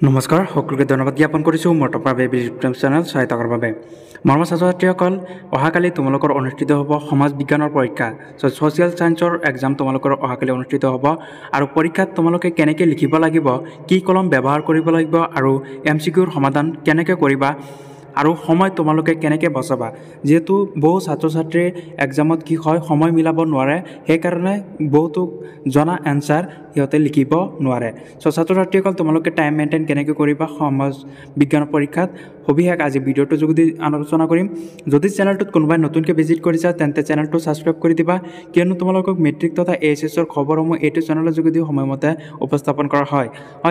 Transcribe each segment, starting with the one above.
নমস্কাৰ সকলোকে ধন্যবাদ জ্ঞাপন কৰিছোঁ মোৰ টপা বেবী ইউটিউব চেনেল চাই থকাৰ বাবে। মৰমৰ ছাত্ৰ ছাত্ৰীসকল, অহাকালি তোমালোকৰ অনুষ্ঠিত হ'ব সমাজ বিজ্ঞানৰ পৰীক্ষা। ছ'চিয়েল ছায়েন্সৰ এক্সাম তোমালোকৰ অহাকালি অনুষ্ঠিত হ'ব আৰু পৰীক্ষাত তোমালোকে কেনেকৈ লিখিব লাগিব, কি কলম ব্যৱহাৰ কৰিব লাগিব আৰু MCQৰ সমাধান কেনেকৈ কৰিবা আৰু সময় তোমালোকে কেনেকৈ বচাবা। যিহেতু বহু ছাত্ৰ ছাত্ৰীৰ এক্সামত কি হয়, সময় মিলাব নোৱাৰে, সেইকাৰণে বহুতো জনা এনচাৰ সিহঁতে লিখিব নোৱাৰে। ছাত্ৰ ছাত্ৰীসকল, তোমালোকে টাইম মেইনটেইন কেনেকৈ কৰিবা সমাজ বিজ্ঞানৰ পৰীক্ষাত সবিশেষ আজি ভিডিঅ'টোৰ যোগেদি আলোচনা কৰিম। যদি চেনেলটোত কোনোবাই নতুনকৈ ভিজিট কৰিছা তেন্তে চেনেলটো ছাবস্ক্ৰাইব কৰি দিবা, কিয়নো তোমালোকক মেট্ৰিক তথা AHSৰ খবৰসমূহ এইটো চেনেলৰ যোগেদি সময়মতে উপস্থাপন কৰা হয়।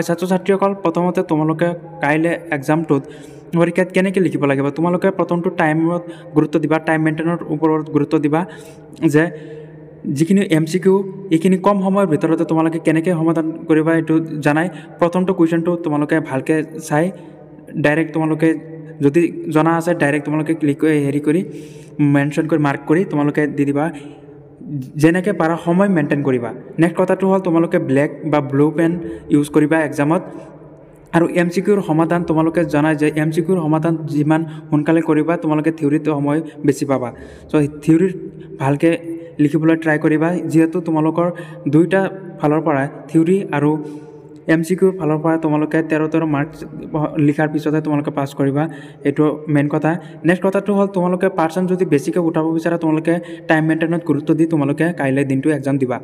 ছাত্ৰ ছাত্ৰীসকল, প্ৰথমতে তোমালোকে কাইলৈ এক্সামটোত পৰীক্ষাত কেনেকৈ লিখিব লাগিব, তোমালোকে প্ৰথমটো টাইমত গুৰুত্ব দিবা, টাইম মেইনটেইনৰ ওপৰত গুৰুত্ব দিবা যে যিখিনি MCQ এইখিনি কম সময়ৰ ভিতৰতে তোমালোকে কেনেকৈ সমাধান কৰিবা এইটো জানাই। প্ৰথমটো কুৱেশ্যনটো তোমালোকে ভালকৈ চাই ডাইৰেক্ট তোমালোকে যদি জনা আছে ডাইৰেক্ট তোমালোকে মেনশ্যন কৰি মাৰ্ক কৰি তোমালোকে দি দিবা, যেনেকৈ পাৰা সময় মেইনটেইন কৰিবা। নেক্সট কথাটো হ'ল তোমালোকে ব্লেক বা ব্লু পেন ইউজ কৰিবা এক্সামত। আৰু MCQৰ সমাধান তোমালোকে জানাই যে MCQৰ সমাধান যিমান সোনকালে কৰিবা তোমালোকে থিয়ৰীত সময় বেছি পাবা। থিয়ৰীত ভালকৈ লিখিবলৈ ট্ৰাই কৰিবা, যিহেতু তোমালোকৰ দুইটা ফালৰ পৰা থিয়ৰী আৰু MCQৰ ফালৰ পৰা তোমালোকে 13 মাৰ্কছ লিখাৰ পিছতহে তোমালোকে পাছ কৰিবা, এইটো মেইন কথা। নেক্সট কথাটো হ'ল তোমালোকে পাৰ্চেণ্ট যদি বেছিকৈ উঠাব বিচাৰা তোমালোকে টাইম মেইনটেইনত গুৰুত্ব দি তোমালোকে কাইলৈ দিনটো এক্সাম দিবা।